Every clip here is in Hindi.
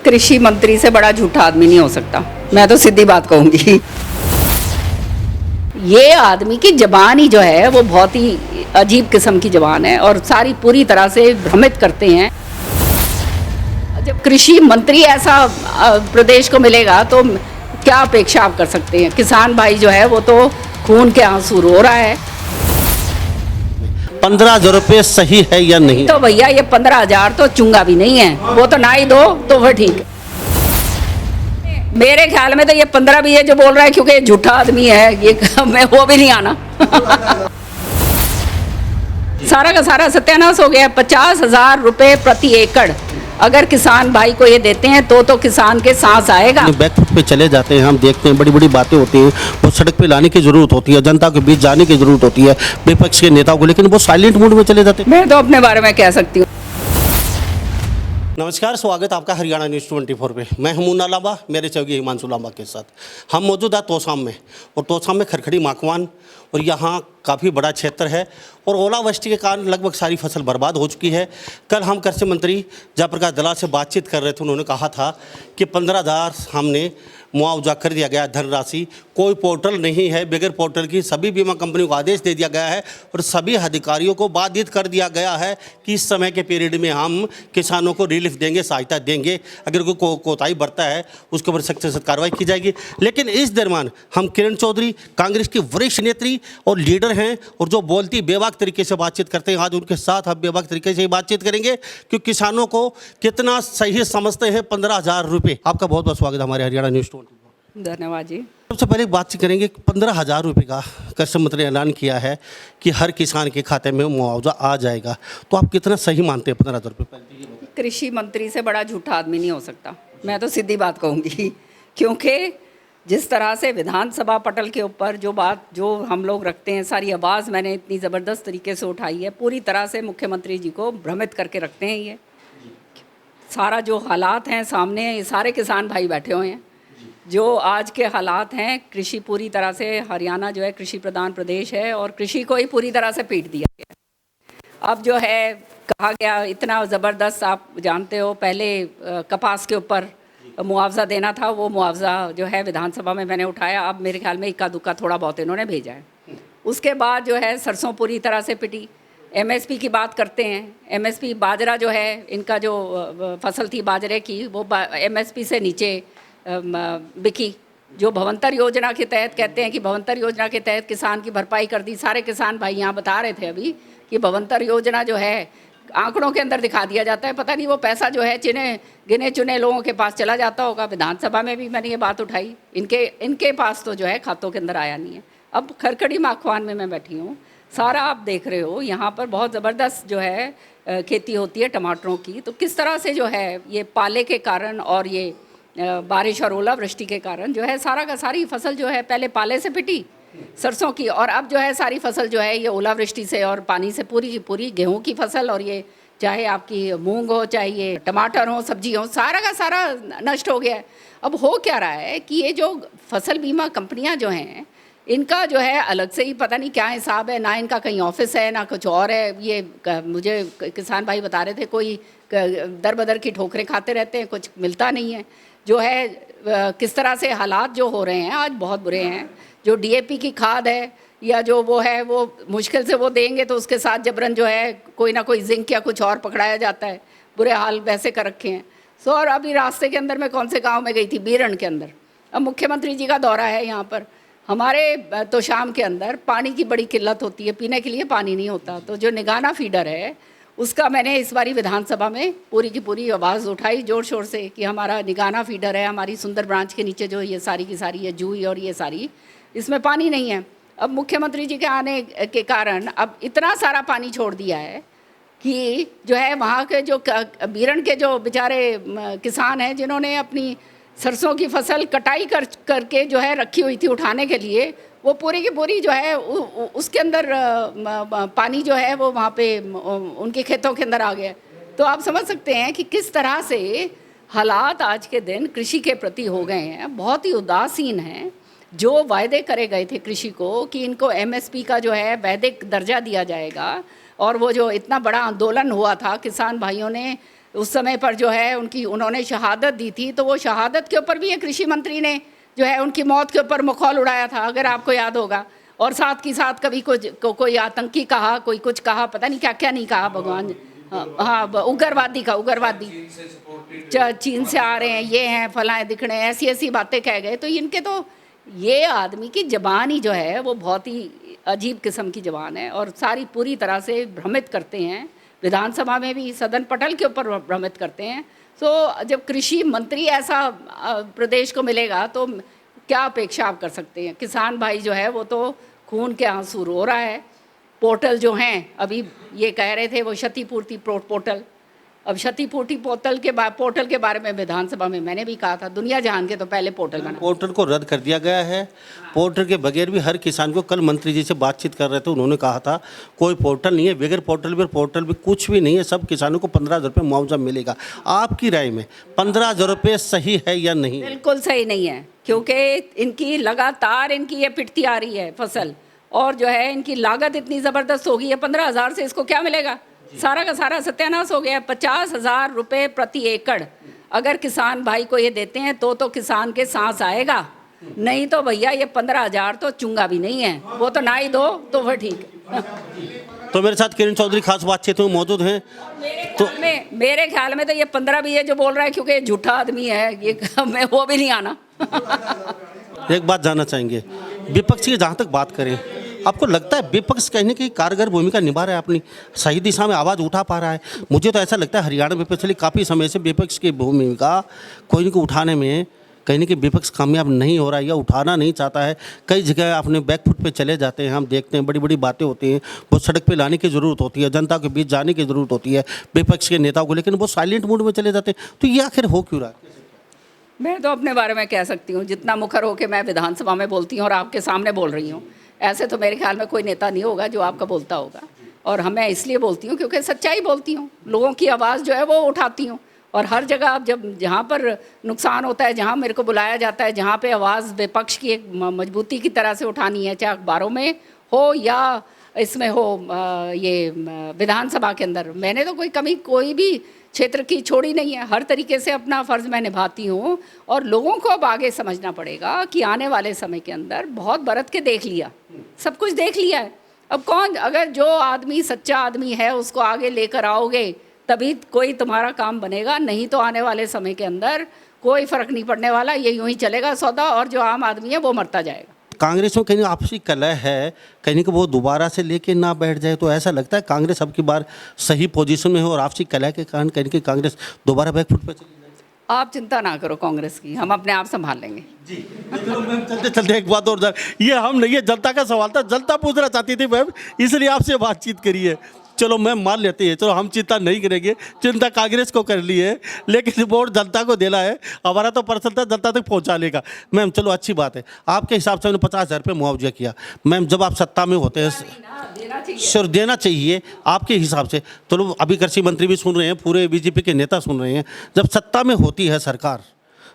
कृषि मंत्री से बड़ा झूठा आदमी नहीं हो सकता। मैं तो सीधी बात कहूंगी। ये आदमी की जबान ही जो है वो बहुत ही अजीब किस्म की जबान है और सारी पूरी तरह से भ्रमित करते हैं। जब कृषि मंत्री ऐसा प्रदेश को मिलेगा तो क्या अपेक्षा आप कर सकते हैं। किसान भाई जो है वो तो खून के आंसू रो रहा है। 15,000 रुपये सही है या नहीं? तो भैया ये 15,000 तो चुंगा भी नहीं है, वो तो ना ही दो तो वह ठीक है। मेरे ख्याल में तो ये 15 भी है जो बोल रहा है, क्योंकि झूठा आदमी है ये। मैं वो भी नहीं आना। सारा का सारा सत्यानाश हो गया। 50,000 रुपये प्रति एकड़ अगर किसान भाई को ये देते हैं तो किसान के सांस आएगा। बैकफुट पे चले जाते हैं, हम देखते हैं बड़ी बड़ी बातें होती हैं, वो सड़क पे लाने की जरूरत होती है, जनता के बीच जाने की जरूरत होती है विपक्ष के नेताओं को, लेकिन वो साइलेंट मोड में चले जाते हैं। मैं तो अपने बारे में कह सकती हूँ। नमस्कार, स्वागत आपका हरियाणा न्यूज़ 24 पे। मैं हूं मुन्ना लांबा, मेरे सहयोगी हिमांशु लांबा के साथ। हम मौजूद है तोसाम में, और तोसाम में खरखड़ी माकवान, और यहाँ काफ़ी बड़ा क्षेत्र है और ओलावृष्टि के कारण लगभग सारी फसल बर्बाद हो चुकी है। कल हम कृषि मंत्री जयप्रकाश दलाल से बातचीत कर रहे थे, उन्होंने कहा था कि 15,000 हमने मुआवजा कर दिया गया धनराशि। कोई पोर्टल नहीं है, बगैर पोर्टल की सभी बीमा कंपनियों को आदेश दे दिया गया है और सभी अधिकारियों को बाधित कर दिया गया है कि इस समय के पीरियड में हम किसानों को रिलीफ देंगे, सहायता देंगे। अगर कोई कोताही बरता है उसके ऊपर सख्त से सख्त कार्रवाई की जाएगी। लेकिन इस दरमियान हम किरण चौधरी, कांग्रेस की वरिष्ठ नेत्री और लीडर हैं और जो बोलती बेबाक तरीके से बातचीत करते हैं, आज उनके साथ हम बेबाक तरीके से ही बातचीत करेंगे कि किसानों को कितना सही समझते हैं 15,000 रुपये। आपका बहुत बहुत स्वागत है हमारे हरियाणा न्यूज़ 24। धन्यवाद जी। सबसे पहले बातचीत करेंगे, 15,000 रुपये का कृषि मंत्री ने ऐलान किया है कि हर किसान के खाते में मुआवजा आ जाएगा, तो आप कितना सही मानते हैं 15,000 रुपये? कृषि मंत्री से बड़ा झूठा आदमी नहीं हो सकता। मैं तो सीधी बात कहूँगी, क्योंकि जिस तरह से विधानसभा पटल के ऊपर जो हम लोग रखते हैं, सारी आवाज़ मैंने इतनी ज़बरदस्त तरीके से उठाई है, पूरी तरह से मुख्यमंत्री जी को भ्रमित करके रखते हैं। ये सारा जो हालात हैं सामने, ये सारे किसान भाई बैठे हुए हैं। जो आज के हालात हैं, कृषि पूरी तरह से, हरियाणा जो है कृषि प्रधान प्रदेश है और कृषि को ही पूरी तरह से पीट दिया गया। अब जो है कहा गया इतना ज़बरदस्त, आप जानते हो पहले कपास के ऊपर मुआवजा देना था, वो मुआवजा जो है विधानसभा में मैंने उठाया। अब मेरे ख्याल में इक्का दुक्का थोड़ा बहुत इन्होंने भेजा है। उसके बाद जो है सरसों पूरी तरह से पिटी। एमएसपी की बात करते हैं, एमएसपी बाजरा जो है, इनका जो फसल थी बाजरे की, वो एमएसपी से नीचे बिकी। जो भवंतर योजना के तहत कहते हैं कि भवंतर योजना के तहत किसान की भरपाई कर दी। सारे किसान भाई यहाँ बता रहे थे अभी कि भवंतर योजना जो है आंकड़ों के अंदर दिखा दिया जाता है, पता नहीं वो पैसा जो है गिने चुने लोगों के पास चला जाता होगा। विधानसभा में भी मैंने ये बात उठाई, इनके पास तो जो है खातों के अंदर आया नहीं है। अब खरखड़ी माखवान में मैं बैठी हूँ, सारा आप देख रहे हो यहाँ पर बहुत ज़बरदस्त जो है खेती होती है टमाटरों की। तो किस तरह से जो है ये पाले के कारण और ये बारिश और ओलावृष्टि के कारण जो है सारा का सारी फसल जो है पहले पाले से पिटी सरसों की, और अब जो है सारी फसल जो है ये ओलावृष्टि से और पानी से पूरी की पूरी गेहूं की फसल, और ये चाहे आपकी मूंग हो, चाहे ये टमाटर हो, सब्जी हो, सारा का सारा नष्ट हो गया है। अब हो क्या रहा है कि ये जो फसल बीमा कंपनियां जो हैं, इनका जो है अलग से ही पता नहीं क्या हिसाब है, ना इनका कहीं ऑफिस है ना कुछ और है। ये मुझे किसान भाई बता रहे थे कोई दर बदर की ठोकरें खाते रहते हैं, कुछ मिलता नहीं है। जो है किस तरह से हालात जो हो रहे हैं आज बहुत बुरे हैं। जो डीएपी की खाद है या जो वो है, वो मुश्किल से वो देंगे तो उसके साथ जबरन जो है कोई ना कोई जिंक या कुछ और पकड़ाया जाता है। बुरे हाल वैसे कर रखे हैं। सो और अभी रास्ते के अंदर मैं कौन से गांव में गई थी, बीरन के अंदर। अब मुख्यमंत्री जी का दौरा है यहाँ पर। हमारे तो शाम के अंदर पानी की बड़ी किल्लत होती है, पीने के लिए पानी नहीं होता। तो जो निगाना फीडर है उसका मैंने इस बारी विधानसभा में पूरी की पूरी आवाज़ उठाई जोर शोर से कि हमारा निगाना फीडर है, हमारी सुंदर ब्रांच के नीचे जो ये सारी की सारी है जूही और ये सारी, इसमें पानी नहीं है। अब मुख्यमंत्री जी के आने के कारण अब इतना सारा पानी छोड़ दिया है कि जो है वहाँ के जो बीरन के जो बेचारे किसान हैं, जिन्होंने अपनी सरसों की फसल कटाई करके जो है रखी हुई थी उठाने के लिए, वो पूरी की पूरी जो है उसके अंदर पानी जो है वो वहाँ पे उनके खेतों के अंदर आ गया। तो आप समझ सकते हैं कि किस तरह से हालात आज के दिन कृषि के प्रति हो गए हैं, बहुत ही उदासीन हैं। जो वायदे करे गए थे कृषि को कि इनको एमएसपी का जो है वैदिक दर्जा दिया जाएगा, और वो जो इतना बड़ा आंदोलन हुआ था, किसान भाइयों ने उस समय पर जो है उन्होंने शहादत दी थी, तो वो शहादत के ऊपर भी ये कृषि मंत्री ने जो है उनकी मौत के ऊपर मखौल उड़ाया था, अगर आपको याद होगा। और साथ की साथ कभी कोई आतंकी कहा, कोई कुछ कहा, पता नहीं क्या क्या नहीं कहा, भगवान। हाँ, उग्रवादी का, उग्रवादी चीन से आ रहे हैं, ये हैं, फलाएं दिख रहे हैं, ऐसी ऐसी बातें कह गए। तो इनके तो ये आदमी की ज़बान ही जो है वो बहुत ही अजीब किस्म की ज़बान है और सारी पूरी तरह से भ्रमित करते हैं। विधानसभा में भी सदन पटल के ऊपर भ्रमित करते हैं। तो जब कृषि मंत्री ऐसा प्रदेश को मिलेगा तो क्या अपेक्षा आप कर सकते हैं? किसान भाई जो है वो तो खून के आंसू रो रहा है। पोर्टल जो हैं, अभी ये कह रहे थे वो क्षतिपूर्ति पोर्टल, अब क्षतिपूर्ति पोर्टल के बारे में विधानसभा में मैंने भी कहा था, दुनिया जहान के तो पहले पोर्टल बना। पोर्टल को रद्द कर दिया गया है। पोर्टल के बगैर भी हर किसान को, कल मंत्री जी से बातचीत कर रहे थे, उन्होंने कहा था कोई पोर्टल नहीं है, बगैर पोर्टल भी कुछ भी नहीं है, सब किसानों को 15,000 रुपये मुआवजा मिलेगा। आपकी राय में 15,000 रुपये सही है या नहीं? बिल्कुल सही नहीं है, क्योंकि इनकी लगातार इनकी ये पिटती आ रही है फसल, और जो है इनकी लागत इतनी ज़बरदस्त हो गई है। 15,000 से इसको क्या मिलेगा? सारा का सारा सत्यानाश हो गया है। 50,000 रुपये प्रति एकड़ अगर किसान भाई को ये देते हैं तो किसान के सांस आएगा, नहीं तो भैया ये 15,000 तो चुंगा भी नहीं है, वो तो ना ही दो तो फिर ठीक है। तो मेरे साथ किरण चौधरी खास बातचीत में मौजूद हैं। तो मेरे ख्याल में तो ये 15 भी है जो बोल रहा है, क्योंकि ये झूठा आदमी है, ये मैं वो भी नहीं आना। एक बात जानना चाहेंगे, विपक्ष की जहाँ तक बात करें, आपको लगता है विपक्ष कहीं ना कहीं कारगर भूमिका निभा रहा है, अपनी सही दिशा में आवाज़ उठा पा रहा है? मुझे तो ऐसा लगता है हरियाणा में पिछले काफ़ी समय से विपक्ष की भूमिका कोई ना कोई उठाने में कहीं ना कहीं विपक्ष कामयाब नहीं हो रहा है या उठाना नहीं चाहता है। कई जगह अपने बैकफुट पे चले जाते हैं, हम देखते हैं बड़ी बड़ी बातें होती हैं, वो सड़क पे लाने की ज़रूरत होती है, जनता के बीच जाने की ज़रूरत होती है विपक्ष के नेताओं को, लेकिन वो साइलेंट मूड में चले जाते हैं। तो ये आखिर हो क्यों रहा है? मैं तो अपने बारे में कह सकती हूँ, जितना मुखर होकर मैं विधानसभा में बोलती हूँ और आपके सामने बोल रही हूँ, ऐसे तो मेरे ख्याल में कोई नेता नहीं होगा जो आपका बोलता होगा। और मैं इसलिए बोलती हूँ क्योंकि सच्चाई बोलती हूँ, लोगों की आवाज़ जो है वो उठाती हूँ। और हर जगह अब जहाँ पर नुकसान होता है, जहाँ मेरे को बुलाया जाता है, जहाँ पे आवाज़ विपक्ष की एक मजबूती की तरह से उठानी है, चाहे अखबारों में हो या इसमें हो, ये विधानसभा के अंदर, मैंने तो कोई भी क्षेत्र की छोड़ी नहीं है। हर तरीके से अपना फ़र्ज़ मैं निभाती हूँ। और लोगों को अब आगे समझना पड़ेगा कि आने वाले समय के अंदर बहुत बरत के देख लिया, सब कुछ देख लिया है। अब कौन, अगर जो आदमी सच्चा आदमी है उसको आगे लेकर आओगे तभी कोई तुम्हारा काम बनेगा, नहीं तो आने वाले समय के अंदर कोई फ़र्क नहीं पड़ने वाला, ये यूँ ही चलेगा सौदा, और जो आम आदमी है वो मरता जाएगा। कांग्रेस में कहीं आपसी कलह है, कहीं कि वो दोबारा से लेके ना बैठ जाए, तो ऐसा लगता है कांग्रेस अब की बार सही पोजीशन में हो और आपसी कलह के कारण कहीं कि कांग्रेस दोबारा बैकफुट पे चली जाए? आप चिंता ना करो कांग्रेस की, हम अपने आप संभाल लेंगे जी। चलते चलते एक बात और, ये हम नहीं, ये जनता का सवाल था, जनता पूछना चाहती थी मैम, इसलिए आपसे बातचीत करिए। चलो मैम मान लेते हैं, चलो हम चिंता नहीं करेंगे, चिंता कांग्रेस को कर ली है, लेकिन वोट जनता को देना है, हमारा तो पर्सन था जनता तक पहुंचा लेगा। मैम चलो अच्छी बात है, आपके हिसाब से उन्होंने 50,000 रुपये मुआवजा किया। मैम जब आप सत्ता में होते हैं, सर देना चाहिए आपके हिसाब से, चलो अभी कृषि मंत्री भी सुन रहे हैं, पूरे बीजेपी के नेता सुन रहे हैं, जब सत्ता में होती है सरकार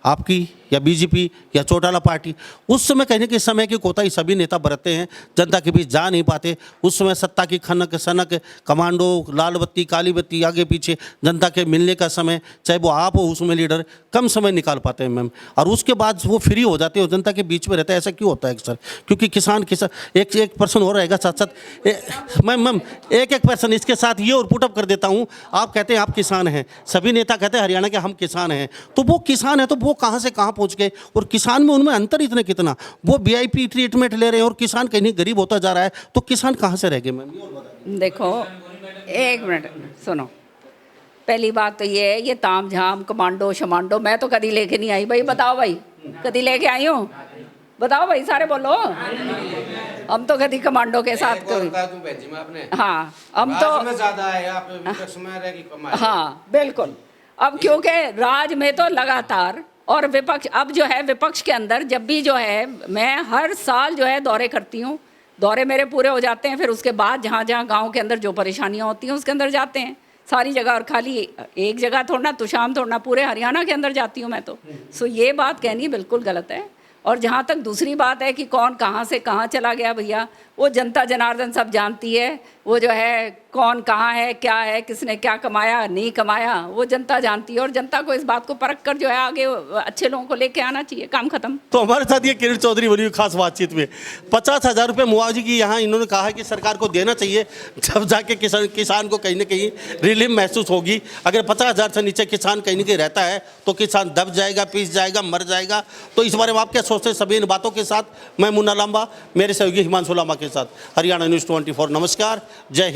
आपकी या बीजेपी या चौटाला पार्टी, उस समय कहने के समय की कोताही सभी नेता बरतते हैं, जनता के बीच जा नहीं पाते। उस समय सत्ता की खनक सनक, कमांडो, लाल बत्ती काली बत्ती, आगे पीछे जनता के मिलने का समय, चाहे वो आप हो उसमें लीडर, कम समय निकाल पाते हैं मैम, और उसके बाद वो फ्री हो जाते हैं और जनता के बीच में रहता है। ऐसा क्यों होता है सर? क्योंकि किसान एक पर्सन हो रहेगा साथ साथ मैम एक पर्सन, इसके साथ ये और पुटअप कर देता हूँ, आप कहते हैं आप किसान हैं, सभी नेता कहते हैं हरियाणा के हम किसान हैं, तो वो किसान है तो वो कहाँ से कहाँ पहुँच गए? और किसान में उनमें अंतर इतने कितना, वो वीआईपी ट्रीटमेंट ले रहे हैं और किसान कहीं गरीब होता जा रहा है, तो किसान कहाँ से रह गए मैम? देखो एक मिनट सुनो, पहली बात तो ये है, ये ताम झाम कमांडो शमांडो मैं तो कभी लेके नहीं आई भाई, बताओ भाई कभी लेके आई हूँ? बताओ भाई सारे बोलो, हम तो कभी कमांडो के साथ हाँ हम तो ज्यादा है, आप विपक्ष में रह के कमाए। हाँ बिल्कुल, अब क्योंकि राज में तो लगातार, और विपक्ष अब जो है विपक्ष के अंदर जब भी जो है, मैं हर साल जो है दौरे करती हूँ, दौरे मेरे पूरे हो जाते हैं, फिर उसके बाद जहाँ जहाँ गांव के अंदर जो परेशानियाँ होती हैं उसके अंदर जाते हैं सारी जगह, और खाली एक जगह थोड़ा, तुशाम थोड़ा, पूरे हरियाणा के अंदर जाती हूँ मैं तो। सो ये बात कहनी बिल्कुल गलत है। और जहाँ तक दूसरी बात है कि कौन कहाँ से कहाँ चला गया भैया, वो जनता जनार्दन सब जानती है। वो जो है कौन कहाँ है, क्या है, किसने क्या कमाया नहीं कमाया, वो जनता जानती है। और जनता को इस बात को परख कर जो है आगे अच्छे लोगों को लेके आना चाहिए। काम खत्म। तो हमारे साथ ये किरण चौधरी बनी हुई खास बातचीत में 50,000 रुपये मुआवजे की यहाँ इन्होंने कहा है कि सरकार को देना चाहिए, जब जाके किसान को कहीं ना कहीं रिलीफ महसूस होगी। अगर 50,000 से नीचे किसान कहीं ना कहीं रहता है तो किसान दब जाएगा, पीस जाएगा, मर जाएगा। तो इस बारे में आप क्या सोचते हैं? सभी इन बातों के साथ मैं मुन्ना लांबा, मेरे सहयोगी हिमांशु लांबा के साथ, हरियाणा न्यूज़ 24। नमस्कार, जय हिंद।